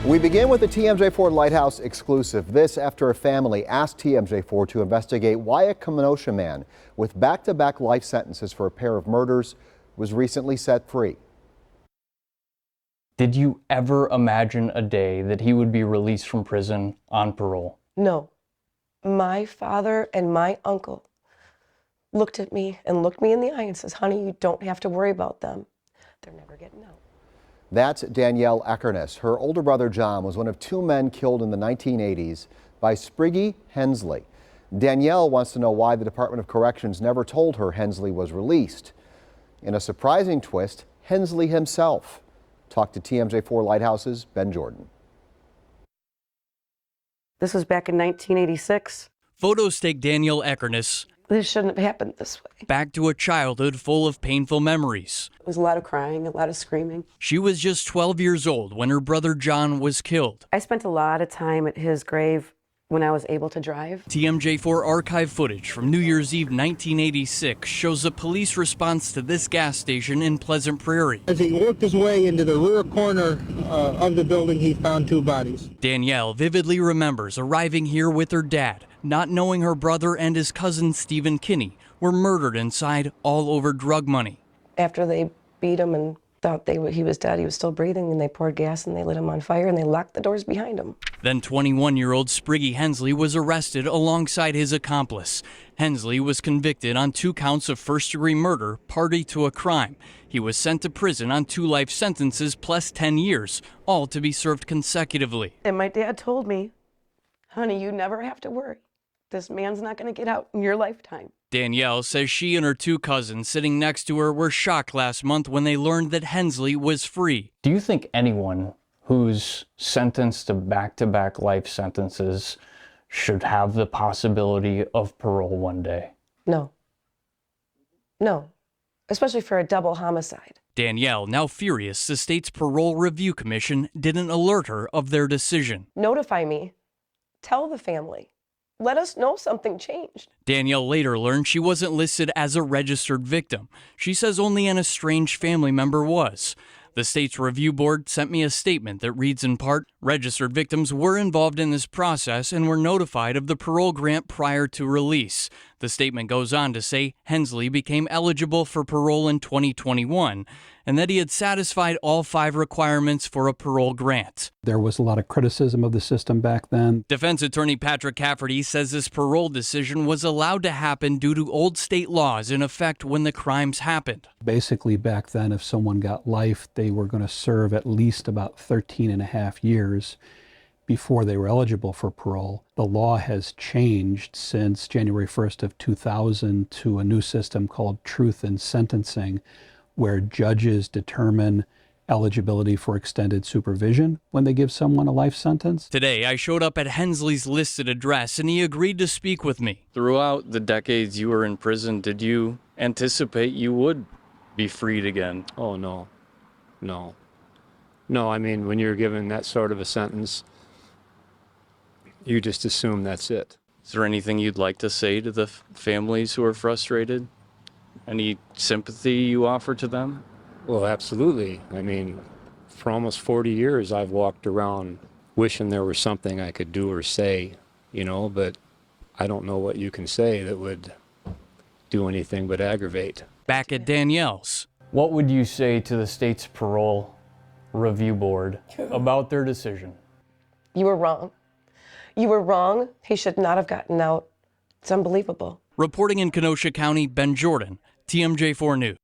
We begin with the TMJ4 Lighthouse exclusive. This after a family asked TMJ4 to investigate why a Kenosha man with back-to-back life sentences for a pair of murders was recently set free. Did you ever imagine a day that he would be released from prison on parole? No. My father and my uncle looked at me and looked me in the eye and says, honey, you don't have to worry about them. They're never getting out. That's Danielle Eckernes. Her older brother John was one of two men killed in the 1980s by Spriggy Hensley. Danielle wants to know why the Department of Corrections never told her Hensley was released. In a surprising twist, Hensley himself talked to TMJ4 Lighthouse's Ben Jordan. This was back in 1986. Photos take Danielle Eckernes This shouldn't have happened this way. back to a childhood full of painful memories. It was a lot of crying, a lot of screaming. She was just 12 years old when her brother John was killed. I spent a lot of time at his grave when I was able to drive. TMJ4 archive footage from New Year's Eve 1986 shows a police response to this gas station in Pleasant Prairie. As he worked his way into the rear corner of the building, he found two bodies. Danielle vividly remembers arriving here with her dad, not knowing her brother and his cousin Stephen Kinney were murdered inside all over drug money. After they beat him and thought he was dead, he was still breathing, and they poured gas and they lit him on fire and they locked the doors behind him. Then 21-year-old Spriggy Hensley was arrested alongside his accomplice. Hensley was convicted on 2 counts of first-degree murder, party to a crime. He was sent to prison on 2 life sentences plus 10 years, all to be served consecutively. And my dad told me, honey, you never have to worry. This man's not going to get out in your lifetime. Danielle says she and her 2 cousins sitting next to her were shocked last month when they learned that Hensley was free. Do you think anyone who's sentenced to back-to-back life sentences should have the possibility of parole one day? No. No. Especially for a double homicide. Danielle, now furious the state's Parole Review Commission didn't alert her of their decision. Notify me. Tell the family. Let us know something changed. Danielle later learned she wasn't listed as a registered victim. She says only an estranged family member was. The state's review board sent me a statement that reads in part, registered victims were involved in this process and were notified of the parole grant prior to release. The statement goes on to say Hensley became eligible for parole in 2021 and that he had satisfied all 5 requirements for a parole grant. There was a lot of criticism of the system back then. Defense attorney Patrick Cafferty says this parole decision was allowed to happen due to old state laws in effect when the crimes happened. Basically, back then, if someone got life, they were going to serve at least about 13 and a half years before they were eligible for parole. The law has changed since January 1st of 2000 to a new system called Truth in Sentencing, where judges determine eligibility for extended supervision when they give someone a life sentence. Today, I showed up at Hensley's listed address and he agreed to speak with me. Throughout the decades you were in prison, did you anticipate you would be freed again? Oh, no. No, I mean, when you're given that sort of a sentence, you just assume that's it. Is there anything you'd like to say to the families who are frustrated? Any sympathy you offer to them? Well, absolutely. I mean, for almost 40 years, I've walked around wishing there was something I could do or say, but I don't know what you can say that would do anything but aggravate. Back at Danielle's, what would you say to the state's Parole Review Board about their decision? You were wrong. You were wrong. He should not have gotten out. It's unbelievable. Reporting in Kenosha County, Ben Jordan, TMJ4 News.